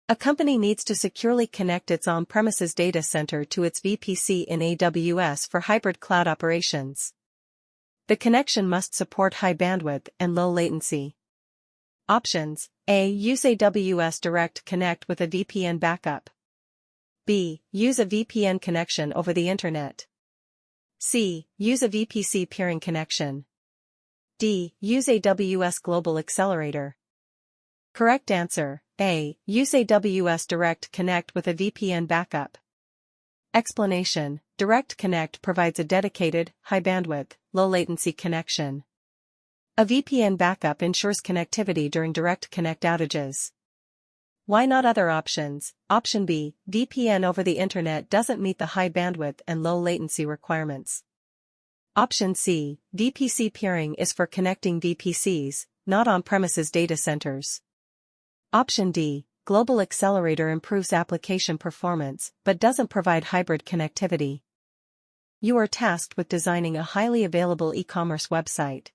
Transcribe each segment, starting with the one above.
A company needs to securely connect its on-premises data center to its VPC in AWS for hybrid cloud operations. The connection must support high bandwidth and low latency. Options: A. Use AWS Direct Connect with a VPN backup. B. Use a VPN connection over the Internet. C. Use a VPC peering connection. D. Use AWS Global Accelerator. Correct answer: A. Use AWS Direct Connect with a VPN backup. Explanation: Direct Connect provides a dedicated, high-bandwidth, low-latency connection. A VPN backup ensures connectivity during Direct Connect outages. Why not other options? Option B. VPN over the Internet doesn't meet the high bandwidth and low latency requirements. Option C. VPC peering is for connecting VPCs, not on-premises data centers. Option D. Global Accelerator improves application performance but doesn't provide hybrid connectivity. You are tasked with designing a highly available e-commerce website.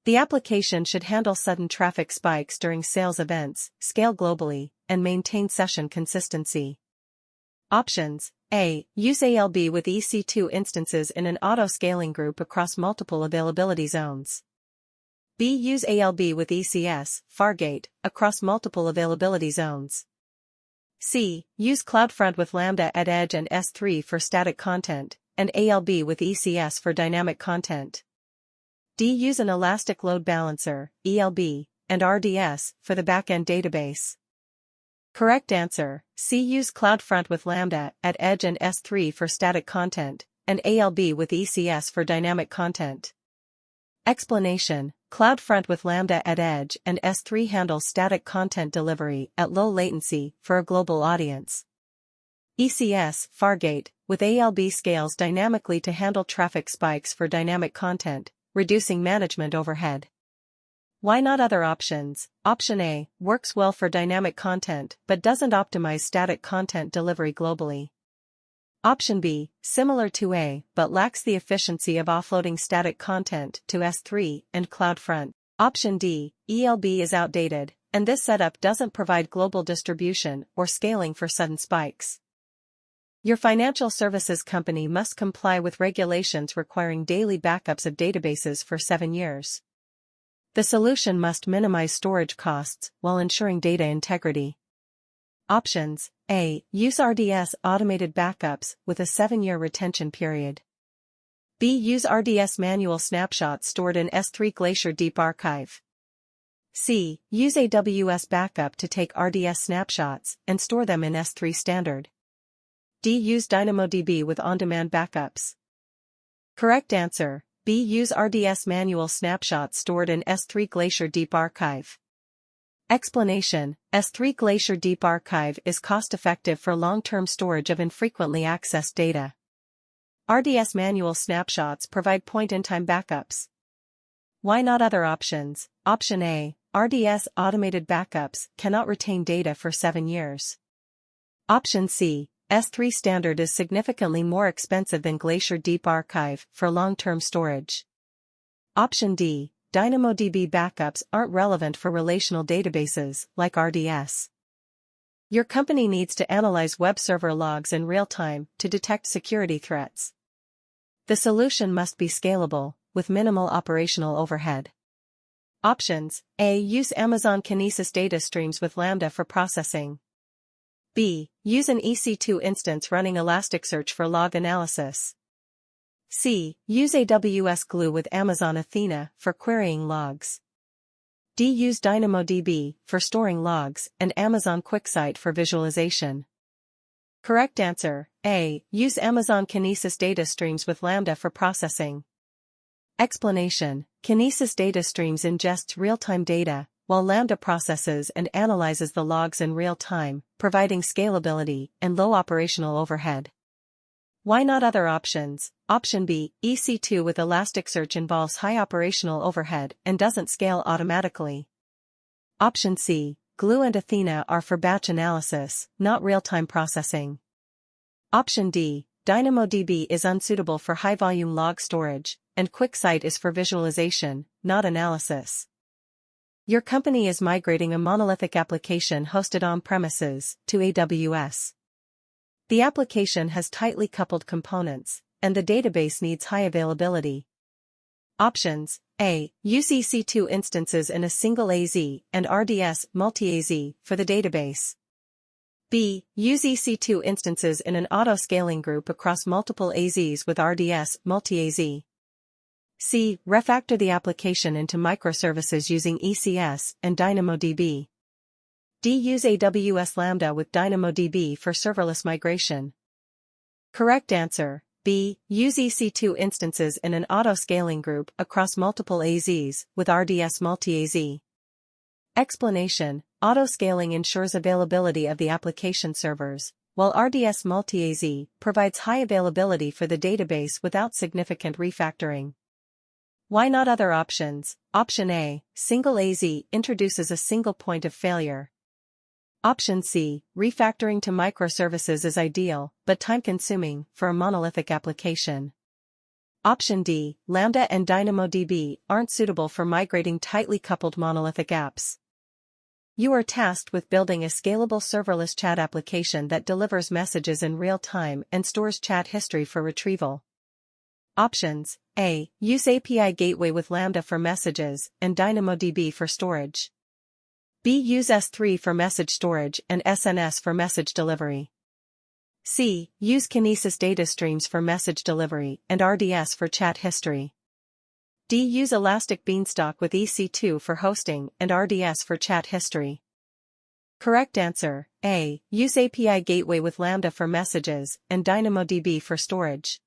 The application should handle sudden traffic spikes during sales events, scale globally, and maintain session consistency. Options: A. Use ALB with EC2 instances in an auto-scaling group across multiple availability zones. B. Use ALB with ECS, Fargate, across multiple availability zones. C. Use CloudFront with Lambda at Edge and S3 for static content, and ALB with ECS for dynamic content. D. Use an Elastic Load Balancer, ELB, and RDS for the backend database. Correct answer: C. Use CloudFront with Lambda at Edge and S3 for static content, and ALB with ECS for dynamic content. Explanation: CloudFront with Lambda at Edge and S3 handles static content delivery at low latency for a global audience. ECS, Fargate, with ALB scales dynamically to handle traffic spikes for dynamic content, reducing management overhead. Why not other options? Option A. Works well for dynamic content but doesn't optimize static content delivery globally. Option B. Similar to A but lacks the efficiency of offloading static content to S3 and CloudFront. Option D. ELB is outdated, and this setup doesn't provide global distribution or scaling for sudden spikes. Your financial services company must comply with regulations requiring daily backups of databases for 7 years. The solution must minimize storage costs while ensuring data integrity. Options: A. Use RDS automated backups with a 7-year retention period. B. Use RDS manual snapshots stored in S3 Glacier Deep Archive. C. Use AWS Backup to take RDS snapshots and store them in S3 Standard. D. Use DynamoDB with on-demand backups. Correct answer: B. Use RDS manual snapshots stored in S3 Glacier Deep Archive. Explanation: S3 Glacier Deep Archive is cost-effective for long-term storage of infrequently accessed data. RDS manual snapshots provide point-in-time backups. Why not other options? Option A. RDS automated backups cannot retain data for 7 years. Option C. S3 Standard is significantly more expensive than Glacier Deep Archive for long-term storage. Option D. DynamoDB backups aren't relevant for relational databases like RDS. Your company needs to analyze web server logs in real time to detect security threats. The solution must be scalable, with minimal operational overhead. Options: A. Use Amazon Kinesis data streams with Lambda for processing. B. Use an EC2 instance running Elasticsearch for log analysis. C. Use AWS Glue with Amazon Athena for querying logs. D. Use DynamoDB for storing logs and Amazon QuickSight for visualization. Correct answer: A. Use Amazon Kinesis data streams with Lambda for processing. Explanation: Kinesis data streams ingests real-time data, while Lambda processes and analyzes the logs in real time, providing scalability and low operational overhead. Why not other options? Option B. EC2 with Elasticsearch involves high operational overhead and doesn't scale automatically. Option C. Glue and Athena are for batch analysis, not real-time processing. Option D. DynamoDB is unsuitable for high-volume log storage, and QuickSight is for visualization, not analysis. Your company is migrating a monolithic application hosted on-premises to AWS. The application has tightly coupled components, and the database needs high availability. Options: A. Use EC2 instances in a single AZ and RDS multi-AZ for the database. B. Use EC2 instances in an auto-scaling group across multiple AZs with RDS multi-AZ. C. Refactor the application into microservices using ECS and DynamoDB. D. Use AWS Lambda with DynamoDB for serverless migration. Correct answer: B. Use EC2 instances in an auto-scaling group across multiple AZs with RDS multi-AZ. Explanation: auto-scaling ensures availability of the application servers, while RDS multi-AZ provides high availability for the database without significant refactoring. Why not other options? Option A. Single AZ introduces a single point of failure. Option C. Refactoring to microservices is ideal, but time-consuming for a monolithic application. Option D. Lambda and DynamoDB aren't suitable for migrating tightly coupled monolithic apps. You are tasked with building a scalable serverless chat application that delivers messages in real time and stores chat history for retrieval. Options: A. Use API Gateway with Lambda for messages and DynamoDB for storage. B. Use S3 for message storage and SNS for message delivery. C. Use Kinesis data streams for message delivery and RDS for chat history. D. Use Elastic Beanstalk with EC2 for hosting and RDS for chat history. Correct answer: A. Use API Gateway with Lambda for messages and DynamoDB for storage.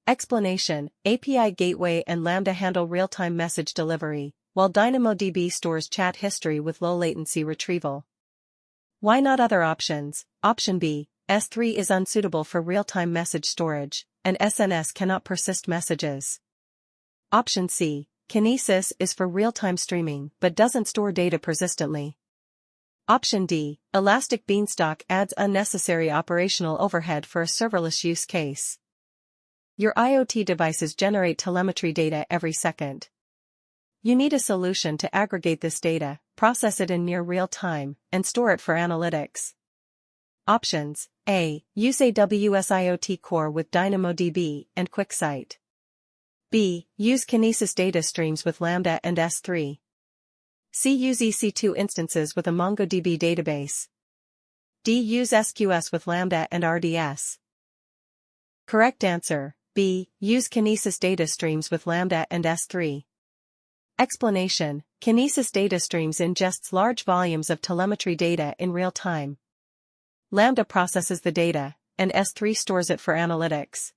Explanation: API Gateway and Lambda handle real-time message delivery, while DynamoDB stores chat history with low-latency retrieval. Why not other options? Option B. S3 is unsuitable for real-time message storage, and SNS cannot persist messages. Option C. Kinesis is for real-time streaming but doesn't store data persistently. Option D. Elastic Beanstalk adds unnecessary operational overhead for a serverless use case. Your IoT devices generate telemetry data every second. You need a solution to aggregate this data, process it in near real time, and store it for analytics. Options: A. Use AWS IoT Core with DynamoDB and QuickSight. B. Use Kinesis data streams with Lambda and S3. C. Use EC2 instances with a MongoDB database. D. Use SQS with Lambda and RDS. Correct answer: B. Use Kinesis data streams with Lambda and S3. Explanation: Kinesis data streams ingests large volumes of telemetry data in real time. Lambda processes the data, and S3 stores it for analytics.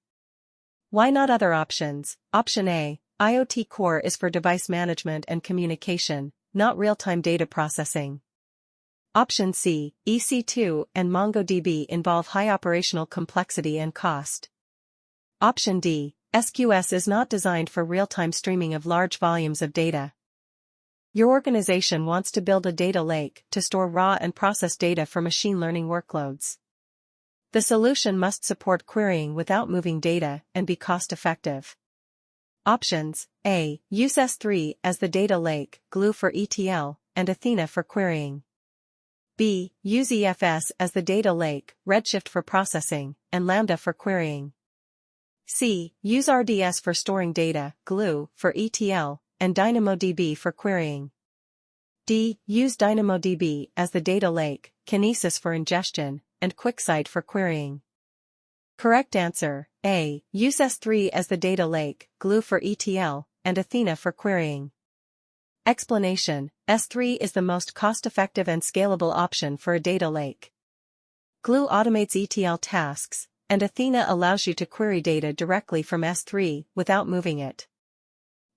Why not other options? Option A. IoT Core is for device management and communication, not real-time data processing. Option C. EC2 and MongoDB involve high operational complexity and cost. Option D. SQS is not designed for real-time streaming of large volumes of data. Your organization wants to build a data lake to store raw and processed data for machine learning workloads. The solution must support querying without moving data and be cost-effective. Options: A. Use S3 as the data lake, Glue for ETL, and Athena for querying. B. Use EFS as the data lake, Redshift for processing, and Lambda for querying. C. Use RDS for storing data, Glue for ETL, and DynamoDB for querying. D. Use DynamoDB as the data lake, Kinesis for ingestion, and QuickSight for querying. Correct answer: A. Use S3 as the data lake, Glue for ETL, and Athena for querying. Explanation: S3 is the most cost-effective and scalable option for a data lake. Glue automates ETL tasks, and Athena allows you to query data directly from S3 without moving it.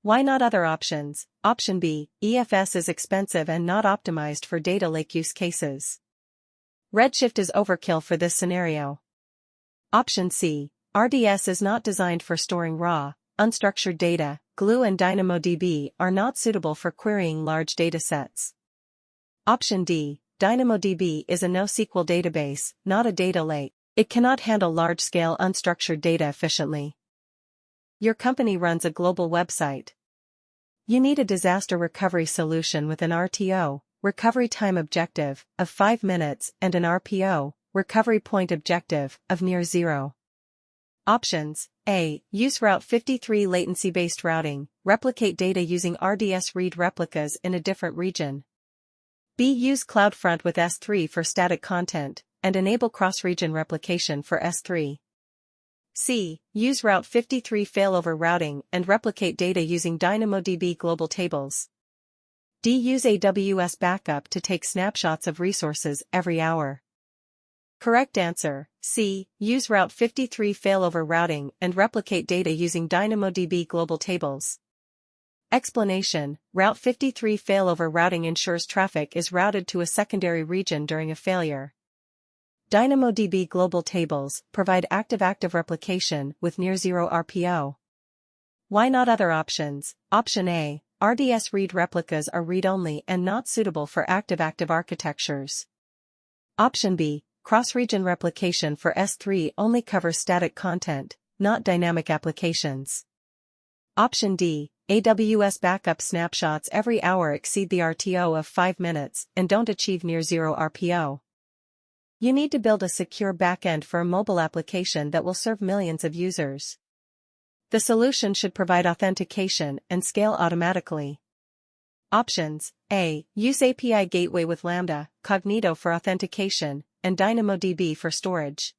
Why not other options? Option B. EFS is expensive and not optimized for data lake use cases. Redshift is overkill for this scenario. Option C. RDS is not designed for storing raw, unstructured data. Glue and DynamoDB are not suitable for querying large datasets. Option D. DynamoDB is a NoSQL database, not a data lake. It cannot handle large-scale unstructured data efficiently. Your company runs a global website. You need a disaster recovery solution with an RTO, recovery time objective, of 5 minutes and an RPO, recovery point objective, of near zero. Options: A. Use Route 53 latency-based routing, replicate data using RDS read replicas in a different region. B. Use CloudFront with S3 for static content, and enable cross-region replication for S3. C. Use Route 53 failover routing and replicate data using DynamoDB global tables. D. Use AWS backup to take snapshots of resources every hour. Correct answer: C. Use Route 53 failover routing and replicate data using DynamoDB global tables. Explanation: Route 53 failover routing ensures traffic is routed to a secondary region during a failure. DynamoDB global tables provide active-active replication with near-zero RPO. Why not other options? Option A. RDS read replicas are read-only and not suitable for active-active architectures. Option B. Cross-region replication for S3 only covers static content, not dynamic applications. Option D. AWS backup snapshots every hour exceed the RTO of 5 minutes and don't achieve near-zero RPO. You need to build a secure backend for a mobile application that will serve millions of users. The solution should provide authentication and scale automatically. Options: A. Use API Gateway with Lambda, Cognito for authentication, and DynamoDB for storage.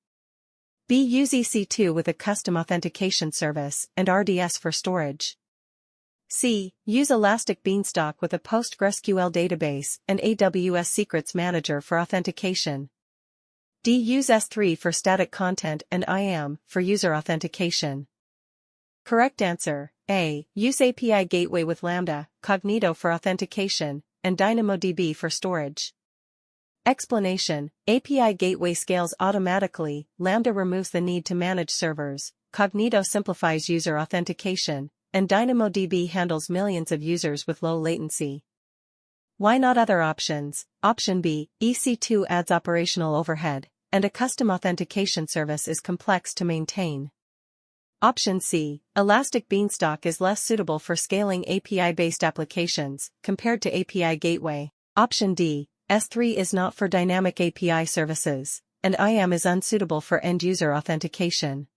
B. Use EC2 with a custom authentication service and RDS for storage. C. Use Elastic Beanstalk with a PostgreSQL database and AWS Secrets Manager for authentication. D. Use S3 for static content and IAM for user authentication. Correct answer: A. Use API Gateway with Lambda, Cognito for authentication, and DynamoDB for storage. Explanation: API Gateway scales automatically, Lambda removes the need to manage servers, Cognito simplifies user authentication, and DynamoDB handles millions of users with low latency. Why not other options? Option B. EC2 adds operational overhead, and a custom authentication service is complex to maintain. Option C. Elastic Beanstalk is less suitable for scaling API-based applications, compared to API Gateway. Option D. S3 is not for dynamic API services, and IAM is unsuitable for end-user authentication.